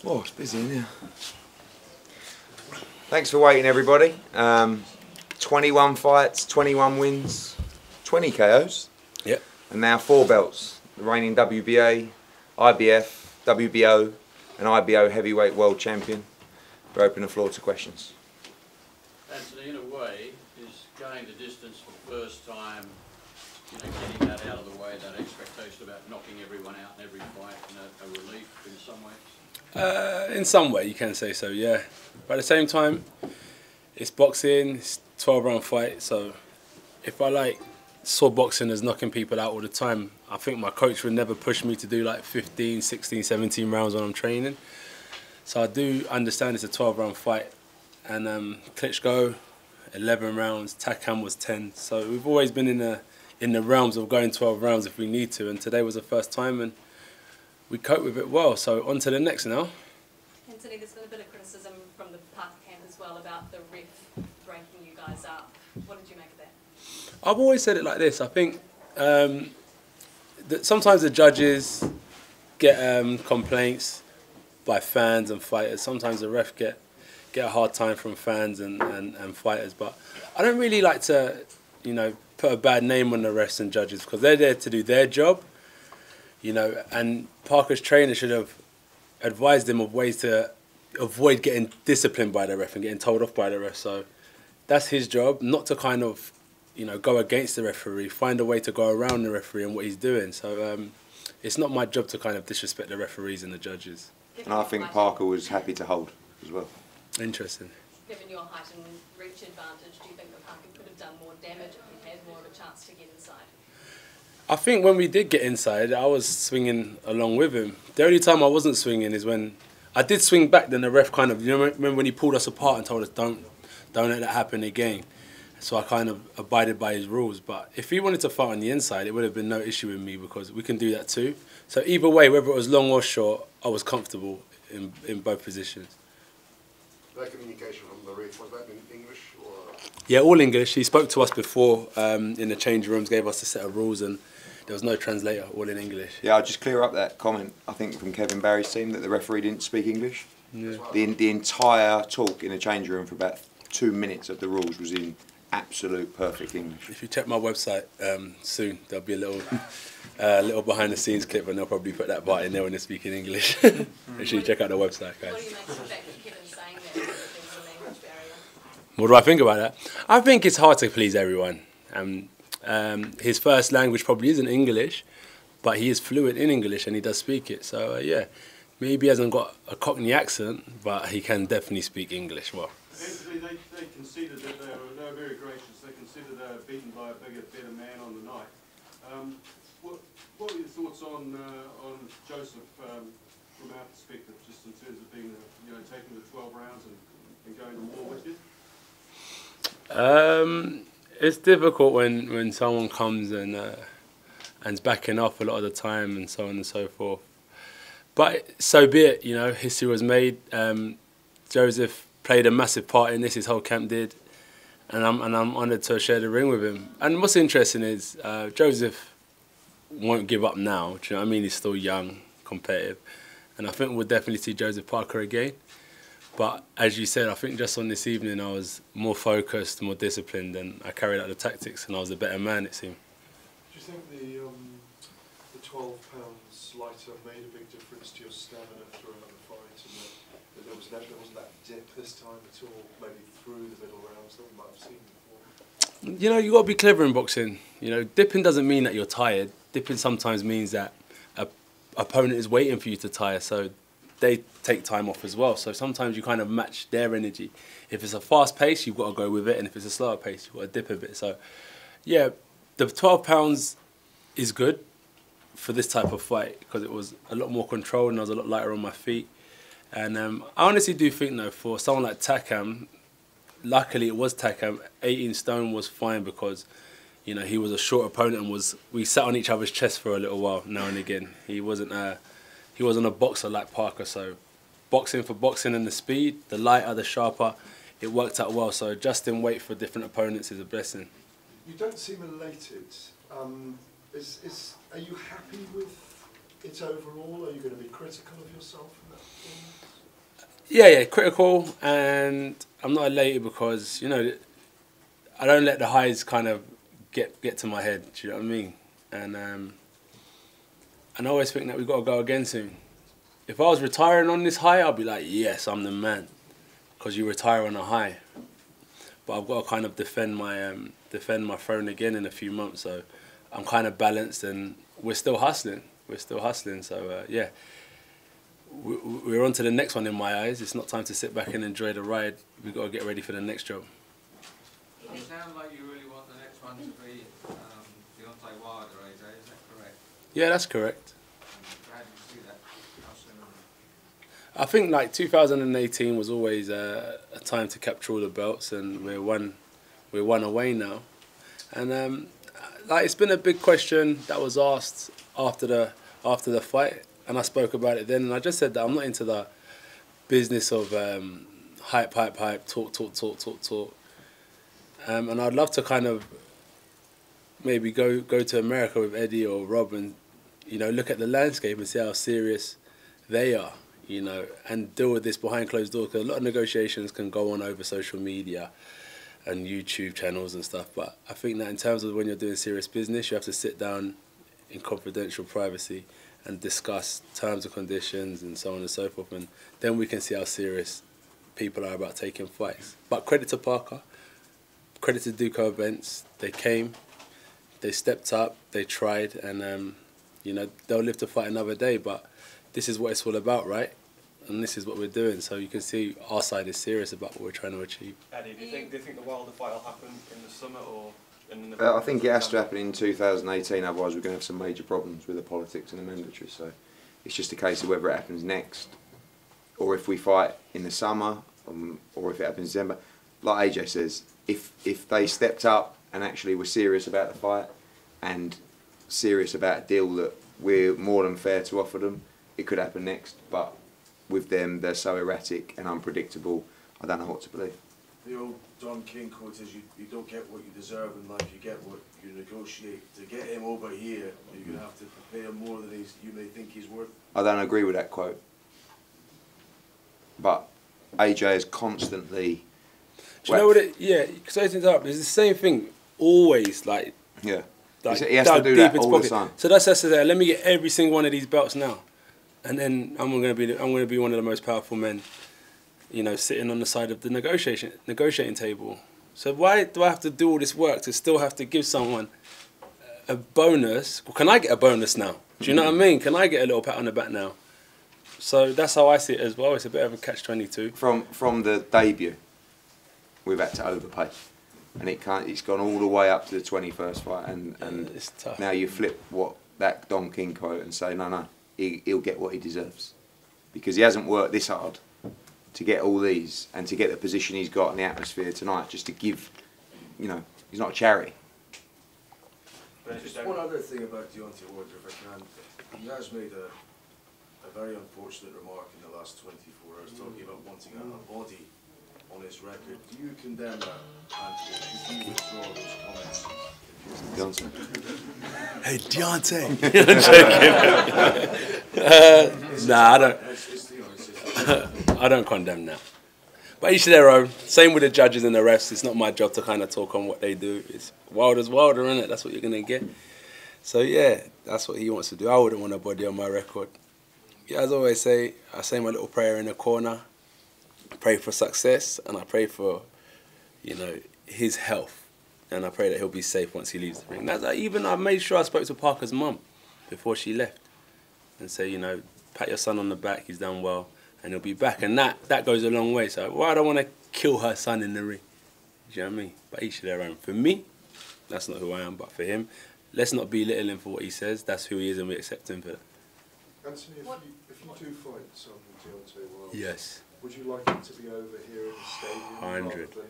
Oh, it's busy in here. Thanks for waiting, everybody. 21 fights, 21 wins, 20 KOs. Yep. And now 4 belts. The reigning WBA, IBF, WBO and IBO heavyweight world champion. We open the floor to questions. Anthony, in a way, is going the distance for the first time, getting that out of the way, that expectation about knocking everyone out in every fight, a relief in some ways? In some way, you can say so, yeah. But at the same time, it's boxing, it's 12-round fight, so if I saw boxing as knocking people out all the time, I think my coach would never push me to do like 15, 16, 17 rounds when I'm training. So I do understand it's a 12-round fight. And Klitschko, 11 rounds, Takam was 10. So we've always been in the realms of going 12 rounds if we need to, and today was the first time and we coped with it well. So on to the next now. Anthony, there's been a bit of criticism from the Parker camp as well about the ref breaking you guys up. What did you make of that? I've always said it like this. I think that sometimes the judges get complaints by fans and fighters. Sometimes the ref get a hard time from fans and fighters. But I don't really like to, put a bad name on the refs and judges because they're there to do their job, and Parker's trainer should have advised him of ways to avoid getting disciplined by the ref and getting told off by the ref. So that's his job, not to kind of, go against the referee, find a way to go around the referee and what he's doing. So it's not my job to kind of disrespect the referees and the judges. And I think Parker was happy to hold as well. Interesting. Given your height and reach advantage, do you think that Parker could have done more damage if he had more of a chance to get inside? I think when we did get inside, I was swinging along with him. The only time I wasn't swinging is when I did swing back, then the ref kind of, remember when he pulled us apart and told us don't let that happen again. So I kind of abided by his rules. But if he wanted to fight on the inside, it would have been no issue with me because we can do that too. So either way, whether it was long or short, I was comfortable in both positions. That communication from the ref, was that in English? Or? Yeah, all English. He spoke to us before in the change rooms, gave us a set of rules, and there was no translator, all in English. Yeah, I'll just clear up that comment, I think, from Kevin Barry's team, that the referee didn't speak English. Yeah. The entire talk in the change room for about 2 minutes of the rules was in absolute perfect English. If you check my website soon, there'll be a little behind-the-scenes clip, and they'll probably put that part in there when they speak in English. Make sure you check out the website, guys. What do you make of the fact that Kevin's saying that there's a language barrier? What do I think about that? I think it's hard to please everyone. His first language probably isn't English, but he is fluent in English and he does speak it. So yeah, maybe he hasn't got a Cockney accent, but he can definitely speak English well. Anthony, they conceded that they were very gracious. They considered they were beaten by a bigger, better man on the night. What were your thoughts on Joseph from our perspective, just in terms of being, taking the 12 rounds and going to war with you? It's difficult when someone comes and's backing off a lot of the time and so on and so forth. But so be it, history was made. Joseph played a massive part in this, his whole camp did, and I'm honoured to share the ring with him. And what's interesting is Joseph won't give up now, do you know what I mean? He's still young, competitive, and I think we'll definitely see Joseph Parker again. But as you said, I think just on this evening I was more focused, more disciplined, and I carried out the tactics and I was a better man, it seemed. Do you think the 12 pounds lighter made a big difference to your stamina throughout the fight, and that there wasn't that dip this time at all, maybe through the middle rounds that we might have seen before? You got to be clever in boxing. Dipping doesn't mean that you're tired. Dipping sometimes means that an opponent is waiting for you to tire, so they take time off as well. So sometimes you kind of match their energy. If it's a fast pace, you've got to go with it, and if it's a slower pace, you've got to dip a bit. So, yeah, the 12 pounds is good for this type of fight because it was a lot more controlled and I was a lot lighter on my feet. And I honestly do think, though, for someone like Takam, luckily it was Takam, 18 stone was fine because, he was a short opponent and we sat on each other's chest for a little while now and again. He wasn't a boxer like Parker, so boxing for boxing and the speed, the lighter, the sharper, it worked out well. So adjusting weight for different opponents is a blessing. You don't seem elated. Are you happy with it overall? Are you going to be critical of yourself in that performance? Yeah, critical, and I'm not elated because, you know, I don't let the highs kind of get to my head. Do you know what I mean? And I always think that we've got to go again soon. If I was retiring on this high, I'd be like, yes, I'm the man, because you retire on a high. But I've got to kind of defend my throne again in a few months. So I'm kind of balanced, and we're still hustling. So yeah, we're on to the next one in my eyes. It's not time to sit back and enjoy the ride. We've got to get ready for the next job. You sound like you really want the next one to be Deontay Wilder, AJ, is that correct? Yeah, that's correct. How do you see that? How soon? I think like 2018 was always a time to capture all the belts, and we're one away now. And like, it's been a big question that was asked after the fight, and I spoke about it then, and I just said that I'm not into the business of hype, talk. And I'd love to kind of maybe go to America with Eddie or Rob and, you know, look at the landscape and see how serious they are, you know, and deal with this behind closed doors, because a lot of negotiations can go on over social media and YouTube channels and stuff. But I think that in terms of when you're doing serious business, you have to sit down in confidential privacy and discuss terms and conditions and so on and so forth, and then we can see how serious people are about taking fights. But credit to Parker, credit to Duco Events. They came, they stepped up, they tried, and you know, they'll live to fight another day. But this is what it's all about, right? And this is what we're doing. So you can see our side is serious about what we're trying to achieve. Eddie, do you think the Wilder fight will happen in the summer or in the? I think it has to happen in 2018. Otherwise, we're going to have some major problems with the politics and the mandatory. So it's just a case of whether it happens next, or if we fight in the summer, or if it happens in December. Like AJ says, if they stepped up and actually were serious about the fight and serious about a deal that we're more than fair to offer them, it could happen next. But with them, they're so erratic and unpredictable, I don't know what to believe. The old Don King quote is, you don't get what you deserve in life, you get what you negotiate. To get him over here, you're going to have to pay him more than you may think he's worth. I don't agree with that quote. But AJ is constantly... Do you know what it... Yeah, because I interrupt, it's the same thing always, like... Yeah. Like, he has to do that all the time. So that's us there. Let me get every single one of these belts now, and then I'm going to be one of the most powerful men, you know, sitting on the side of the negotiating table. So why do I have to do all this work to still have to give someone a bonus? Well, can I get a bonus now? Do you know what I mean? Can I get a little pat on the back now? So that's how I see it as well. It's a bit of a catch-22. From the debut, we've had to overpay. And it's gone all the way up to the 21st fight, and it's tough. Now you flip what that Don King quote and say, no, he'll get what he deserves, because he hasn't worked this hard to get all these and to get the position he's got in the atmosphere tonight, just to give, you know, he's not a charity. Just one other thing about Deontay Wilder, if I can. He has made a very unfortunate remark in the last 24 hours, talking about wanting a body on his record. Do you condemn that, Anthony? Should you withdraw those comments? Deontay. Hey, Deontay. I'm joking. Nah, I don't condemn that. But each to their own. Same with the judges and the refs. It's not my job to kind of talk on what they do. It's Wilder's Wilder, isn't it? That's what you're going to get. So, yeah, that's what he wants to do. I wouldn't want a body on my record. Yeah, as I always say, I say my little prayer in the corner. I pray for success, and I pray for, you know, his health. And I pray that he'll be safe once he leaves the ring. That's, even I made sure I spoke to Parker's mum before she left and say, you know, pat your son on the back, he's done well, and he'll be back. And that goes a long way. So why do I want to kill her son in the ring? Do you know what I mean? But each of their own. For me, that's not who I am. But for him, let's not belittle him for what he says. That's who he is, and we accept him for that. Anthony, if you do fight someone Deontay Wilder, yes, would you like it to be over here in the stadium 100. rather than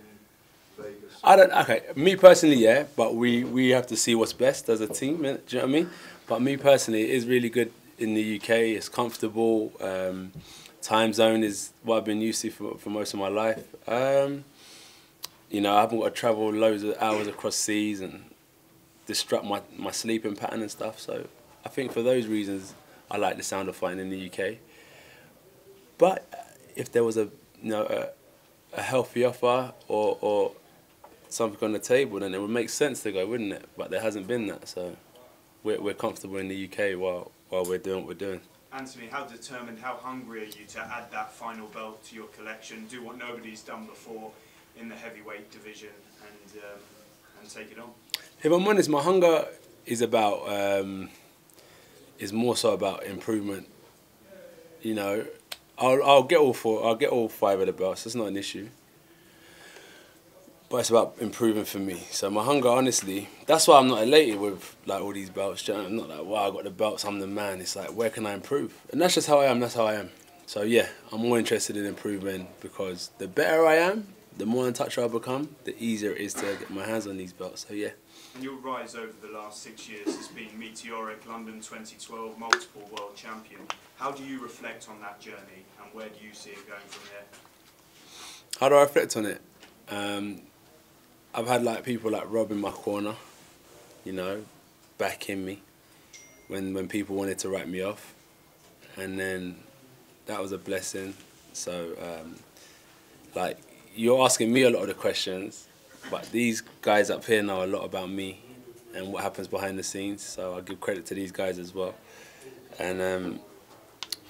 Vegas? I don't. Okay, me personally, yeah. But we have to see what's best as a team. Do you know what I mean? But me personally, it is really good in the UK. It's comfortable. Time zone is what I've been used to for most of my life. You know, I haven't got to travel loads of hours across seas and disrupt my sleeping pattern and stuff. So I think for those reasons, I like the sound of fighting in the UK. But if there was a a healthy offer or something on the table, then it would make sense to go, wouldn't it? But there hasn't been that, so we're comfortable in the UK while we're doing what we're doing. Anthony, how determined, how hungry are you to add that final belt to your collection, do what nobody's done before in the heavyweight division, and take it on? If I'm honest, my hunger is about is more so about improvement. You know, I'll get all 5 of the belts. That's not an issue. But it's about improving for me. So my hunger, honestly, that's why I'm not elated with like all these belts. I'm not like, wow, I got the belts, I'm the man. It's like, where can I improve? And that's just how I am. That's how I am. So yeah, I'm more interested in improving, because the better I am, the more untouchable I become, the easier it is to get my hands on these belts. So yeah. And your rise over the last 6 years has been meteoric. London 2012, multiple world champion. How do you reflect on that journey, and where do you see it going from here? How do I reflect on it? I've had like people like Rob in my corner, you know, backing me when people wanted to write me off, and then that was a blessing. So like, you're asking me a lot of the questions, but these guys up here know a lot about me and what happens behind the scenes, so I give credit to these guys as well. And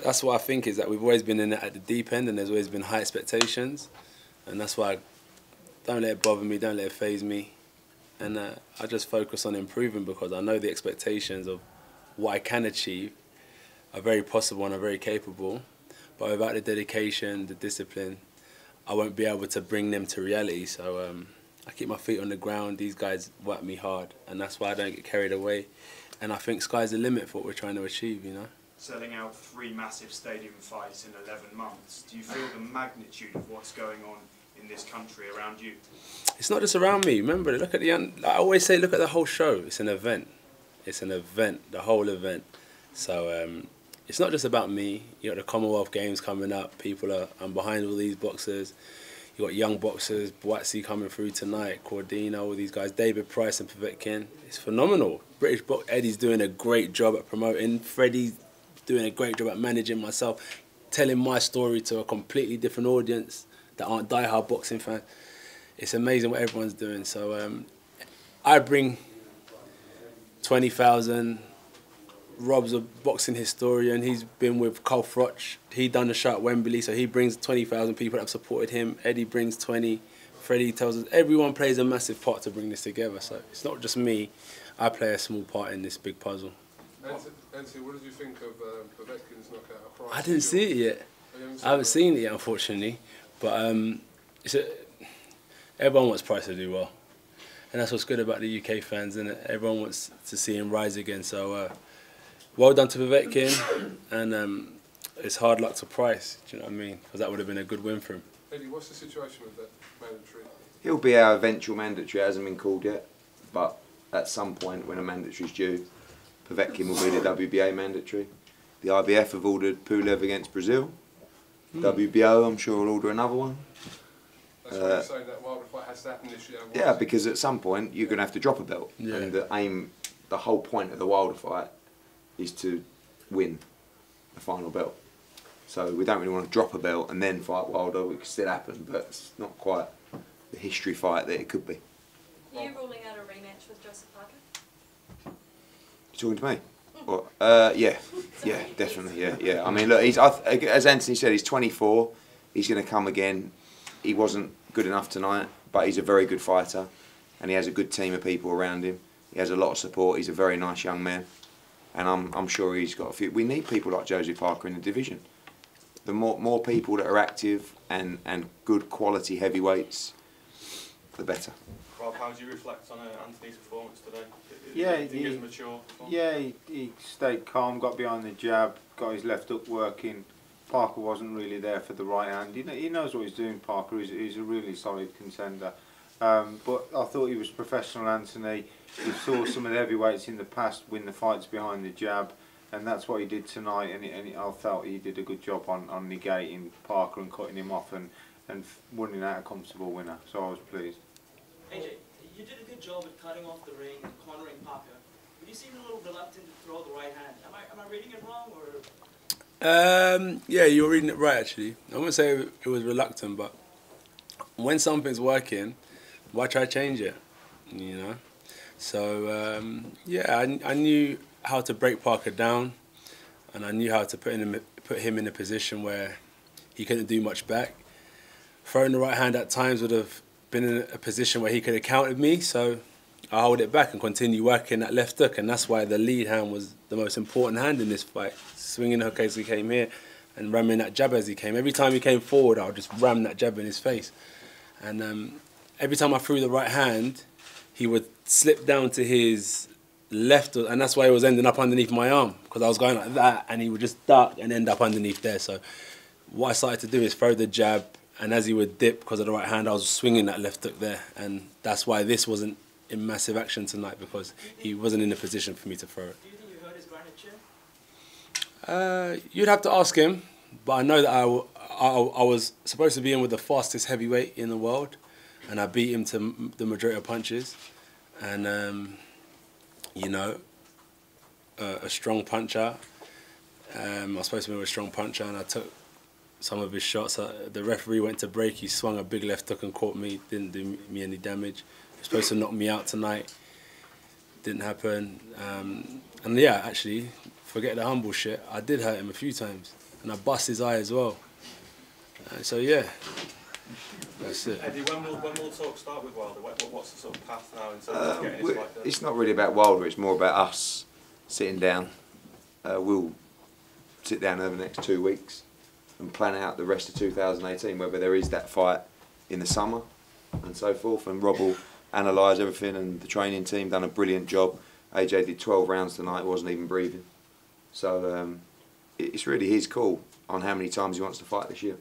that's what I think, is that we've always been in it at the deep end, and there's always been high expectations, and that's why don't let it bother me, don't let it faze me, and I just focus on improving, because I know the expectations of what I can achieve are very possible and are very capable, but without the dedication, the discipline, I won't be able to bring them to reality. So I keep my feet on the ground. These guys work me hard, and that's why I don't get carried away, and I think sky's the limit for what we're trying to achieve, you know. Selling out 3 massive stadium fights in 11 months, do you feel the magnitude of what's going on in this country around you? It's not just around me. Remember, look at I always say, look at the whole show. It's an event. It's an event, the whole event. So it's not just about me. You got the Commonwealth Games coming up. I'm behind all these boxers. You got young boxers, Boatsy coming through tonight, Cordino, all these guys, David Price and Povetkin. It's phenomenal. Eddie's doing a great job at promoting. Freddie's doing a great job at managing myself, telling my story to a completely different audience that aren't die-hard boxing fans. It's amazing what everyone's doing. So I bring 20,000. Rob's a boxing historian. He's been with Carl Froch. He done the show at Wembley, so he brings 20,000 people that have supported him. Eddie brings 20. Freddie tells us everyone plays a massive part to bring this together. So it's not just me. I play a small part in this big puzzle. Anthony, what did you think of Povetkin's knockout of Price? I didn't see it yet. I haven't seen it yet, unfortunately. But everyone wants Price to do well. And that's what's good about the UK fans, isn't it? Everyone wants to see him rise again. So well done to Povetkin, and it's hard luck to Price, do you know what I mean? Because that would have been a good win for him. Eddie, what's the situation with that mandatory? He'll be our eventual mandatory. It hasn't been called yet, but at some point when a mandatory is due, Povetkin will be the WBA mandatory. The IBF have ordered Pulev against Brazil. WBO, I'm sure, will order another one. That's why you're saying that Wilder fight has to happen this year. Yeah, because at some point you're going to have to drop a belt. Yeah. And the whole point of the Wilder fight is to win the final belt. So we don't really want to drop a belt and then fight Wilder. It could still happen, but it's not quite the history fight that it could be. Are you ruling out a rematch with Joseph Parker? You talking to me? Or, yeah, definitely, yeah. I mean, look, as Anthony said, he's 24. He's going to come again. He wasn't good enough tonight, but he's a very good fighter, and he has a good team of people around him. He has a lot of support. He's a very nice young man, and I'm sure he's got a few. We need people like Joseph Parker in the division. The more people that are active and good quality heavyweights, the better. Rob, how do you reflect on Anthony's performance today? Yeah, do you think he was mature? Yeah, he stayed calm, got behind the jab, got his left hook working. Parker wasn't really there for the right hand. He knows what he's doing, Parker. He's a really solid contender. But I thought he was professional, Anthony. He saw some of the heavyweights in the past win the fights behind the jab, and that's what he did tonight. And I felt he did a good job on negating Parker and cutting him off and winning out a comfortable winner. So I was pleased. AJ, you did a good job at cutting off the ring and cornering Parker, but you seemed a little reluctant to throw the right hand. Am I reading it wrong, or? Yeah, you're reading it right, actually. I wouldn't say it was reluctant, but when something's working, why try to change it, you know? So, yeah, I knew how to break Parker down, and I knew how to put him in a position where he couldn't do much back. Throwing the right hand at times would have been in a position where he could have countered me, so I hold it back and continue working that left hook, and that's why the lead hand was the most important hand in this fight. Swinging the hook as he came here and ramming that jab as he came. Every time he came forward, I would just ram that jab in his face. And every time I threw the right hand, he would slip down to his left, and that's why he was ending up underneath my arm, because I was going like that, and he would just duck and end up underneath there. So what I started to do is throw the jab, and as he would dip because of the right hand, I was swinging that left hook there, and that's why this wasn't in massive action tonight, because he wasn't in a position for me to throw it. Do you think you hurt his granite chin? You'd have to ask him, but I know that I was supposed to be in with the fastest heavyweight in the world, and I beat him to the majority of punches, and you know, a strong puncher. I was supposed to be with a strong puncher, and I took some of his shots. The referee went to break, he swung a big left hook and caught me, didn't do me any damage. He was supposed to knock me out tonight, didn't happen. And yeah, actually, forget the humble shit, I did hurt him a few times, and I bust his eye as well. So yeah, that's it. Eddie, when will talk start with Wilder? What's the sort of path now in terms of getting his fight done? It's not really about Wilder, it's more about us sitting down. We'll sit down over the next 2 weeks and plan out the rest of 2018, whether there is that fight in the summer and so forth, and Rob will analyse everything, and the training team done a brilliant job. AJ did 12 rounds tonight, wasn't even breathing. So it's really his call on how many times he wants to fight this year.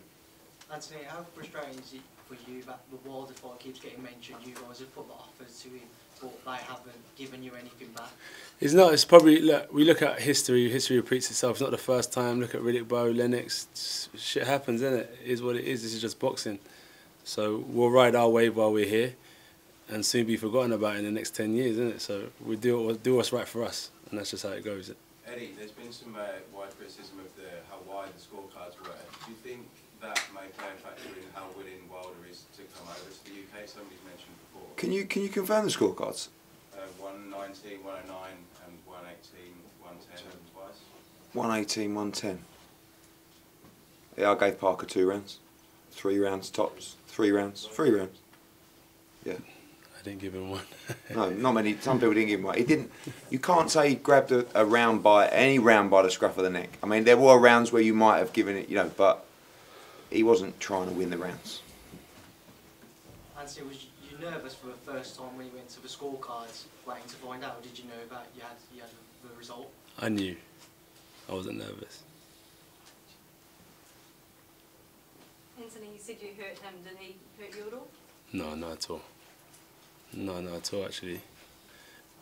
Anthony, how frustrating is it for you that the Wilder fight keeps getting mentioned? You guys have put the offers to him, but they haven't given you anything back. It's not. It's probably, look, we look at history. History repeats itself. It's not the first time. Look at Riddick Bowe, Lennox. Shit happens, isn't it? It is what it is. This is just boxing. So we'll ride our wave while we're here, and soon be forgotten about in the next 10 years, isn't it? So we do what's right for us, and that's just how it goes. Eddie, there's been some wide criticism of how wide the scorecards were. Do you think that may play a factor in how willing Wilder is to come over to the UK? Somebody's mentioned before. Can you confirm the scorecards? 119, 109 and 118, 110 twice. 118, 110. Yeah, I gave Parker 2 rounds. 3 rounds tops. 3 rounds. 3 rounds. Yeah. I didn't give him one. No, not many. Some people didn't give him one. He didn't. You can't say he grabbed a round by any round by the scruff of the neck. I mean, there were rounds where you might have given it, you know, but he wasn't trying to win the rounds. Anthony, was you nervous for the first time when you went to the scorecards, waiting to find out? Or did you know that you had the result? I knew. I wasn't nervous. Anthony, you said you hurt him. Did he hurt you at all? No, not at all. No, not at all, actually.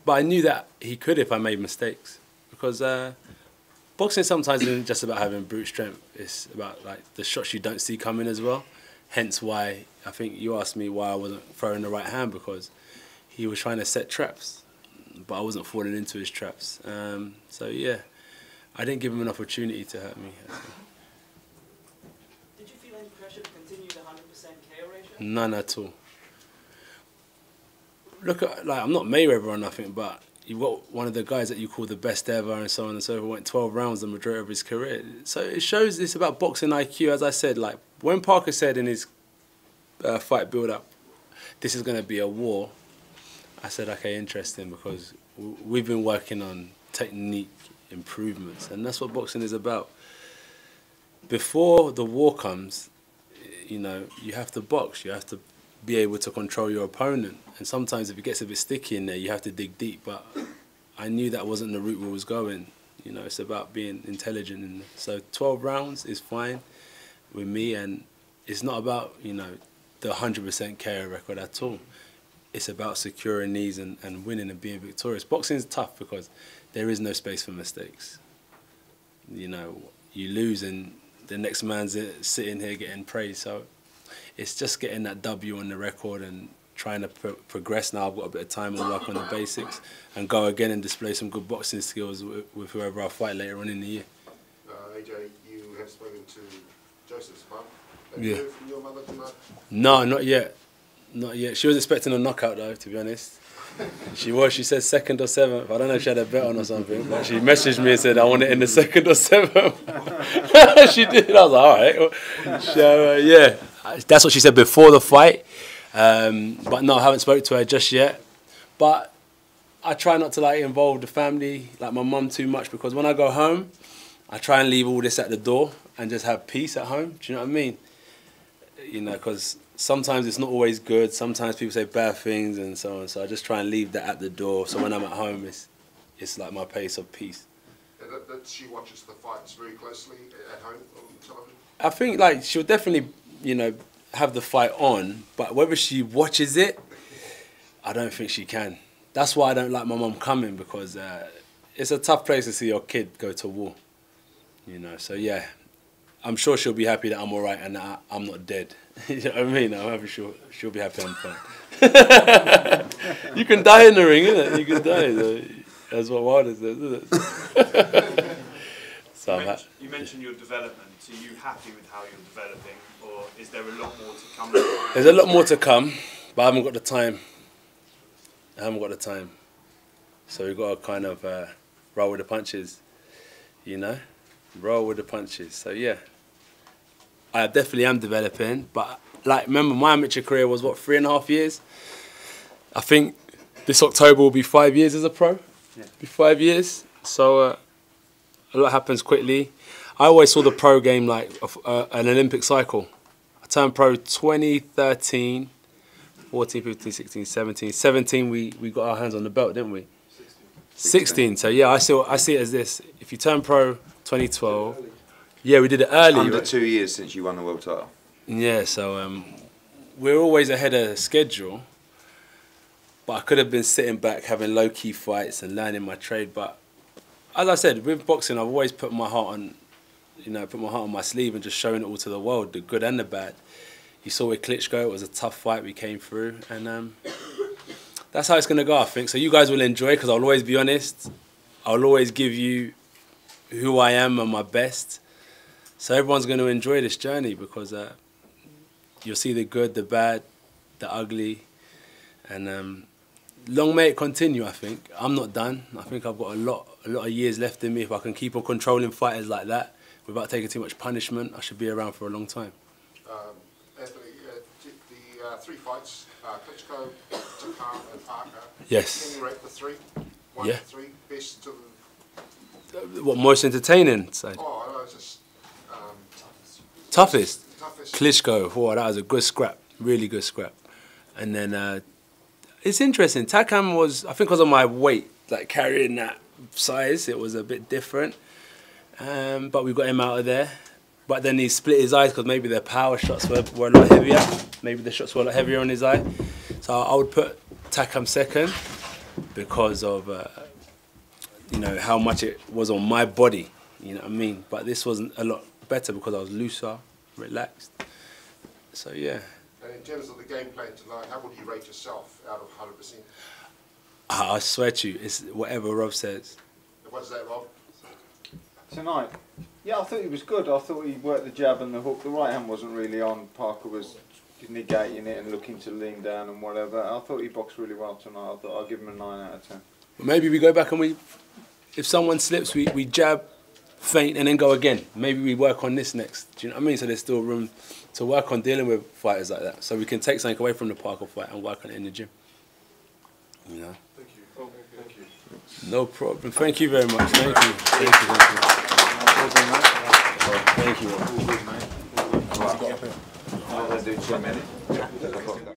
But I knew that he could if I made mistakes, because boxing sometimes isn't just about having brute strength. It's about like the shots you don't see coming as well. Hence why I think you asked me why I wasn't throwing the right hand, because he was trying to set traps, but I wasn't falling into his traps. So yeah, I didn't give him an opportunity to hurt me. Did you feel any pressure to continue the 100% KO ratio? None at all. Look at, like, I'm not Mayweather or nothing, but you've got one of the guys that you call the best ever and so on and so forth, went 12 rounds the majority of his career. So it shows it's about boxing IQ. As I said, like when Parker said in his fight build-up, this is going to be a war, I said, okay, interesting, because we've been working on technique improvements, and that's what boxing is about. Before the war comes, you know, you have to box, you have to be able to control your opponent, and sometimes if it gets a bit sticky in there, you have to dig deep, but I knew that wasn't the route we was going. You know, it's about being intelligent, and so 12 rounds is fine with me, and it's not about, you know, the 100% KO record at all. It's about securing these and winning and being victorious. Boxing is tough because there is no space for mistakes. You know, you lose and the next man's sitting here getting praised, so it's just getting that W on the record and trying to progress. Now I've got a bit of time and work on the basics and go again and display some good boxing skills with whoever I fight later on in the year. AJ, you have spoken to Joseph's mum. Have Yeah. you heard from your mother tonight? No, not yet. Not yet. She was expecting a knockout though, to be honest. She was. She said 2nd or 7th. I don't know if she had a bet on or something, but she messaged me and said, I want it in the 2nd or 7th. She did. I was like, all right. So, yeah, that's what she said before the fight. But no, I haven't spoken to her just yet. But I try not to like involve the family, like my mum, too much, because when I go home, I try and leave all this at the door and just have peace at home. Do you know what I mean? You know, because sometimes it's not always good. Sometimes people say bad things and so on. So I just try and leave that at the door. So when I'm at home, it's like my place of peace. And that she watches the fights very closely at home on television? I think like she'll definitely, you know, have the fight on, but whether she watches it, I don't think she can. That's why I don't like my mum coming, because it's a tough place to see your kid go to war. You know, so yeah, I'm sure she'll be happy that I'm all right and that I'm not dead. You know what I mean? I'm happy she'll be happy I'm fine. You can die in the ring, innit? You can die. Though. That's what Wilder says, isn't it? So you mentioned your development. Are you happy with how you're developing, or is there a lot more to come? There's a lot more to come, but I haven't got the time. So we've got to kind of roll with the punches, you know? Roll with the punches. So yeah, I definitely am developing, but like, remember my amateur career was what, 3.5 years? I think this October will be 5 years as a pro. Yeah. Be 5 years. So a lot happens quickly. I always saw the pro game like an Olympic cycle. I turned pro 2013, 14, 15, 16, 17. 17 we got our hands on the belt, didn't we? 16. So yeah, I see it as this. If you turn pro 2012, yeah, we did it early. Under right? 2 years since you won the world title. Yeah, so we're always ahead of schedule. But I could have been sitting back having low-key fights and learning my trade. But as I said, with boxing, I've always put my heart on, you know, put my heart on my sleeve and just showing it all to the world, the good and the bad. You saw with Klitschko, it was a tough fight we came through, and that's how it's going to go, I think. So you guys will enjoy, because I'll always be honest. I'll always give you who I am and my best. So everyone's going to enjoy this journey, because you'll see the good, the bad, the ugly, and long may it continue, I think. I'm not done. I think I've got a lot of years left in me. If I can keep on controlling fighters like that without taking too much punishment, I should be around for a long time. Anthony, the 3 fights, Klitschko, Takam and Parker. Yes. Can you rate the 3? 1 Yeah. to 3, best to the... What, most entertaining side? Oh, I know, it's just... Toughest? Toughest. Klitschko. Oh, that was a good scrap. Really good scrap. And then it's interesting. Takam was, I think because of my weight, like carrying that size, it was a bit different. But we got him out of there. But then he split his eyes because maybe their power shots were a lot heavier. Maybe the shots were a lot heavier on his eye. So I would put Takam second because of, you know, how much it was on my body. You know what I mean? But this wasn't a lot better because I was looser, relaxed. So yeah. And in terms of the game plan tonight, how would you rate yourself out of 100%? I swear to you, it's whatever Rob says. What's that, Rob? Tonight? Yeah, I thought he was good. I thought he worked the jab and the hook. The right hand wasn't really on. Parker was negating it and looking to lean down and whatever. I thought he boxed really well tonight. I thought I'll give him a 9 out of 10. Maybe we go back and if someone slips, we jab, feint, and then go again. Maybe we work on this next. Do you know what I mean? So there's still room to work on dealing with fighters like that. So we can take something away from the Parker fight and work on it in the gym. You know? Thank you. Oh, thank you. No problem. Thank you very much. Thank you. Thank you. Thank you. Thank you. Let's do 2 minutes.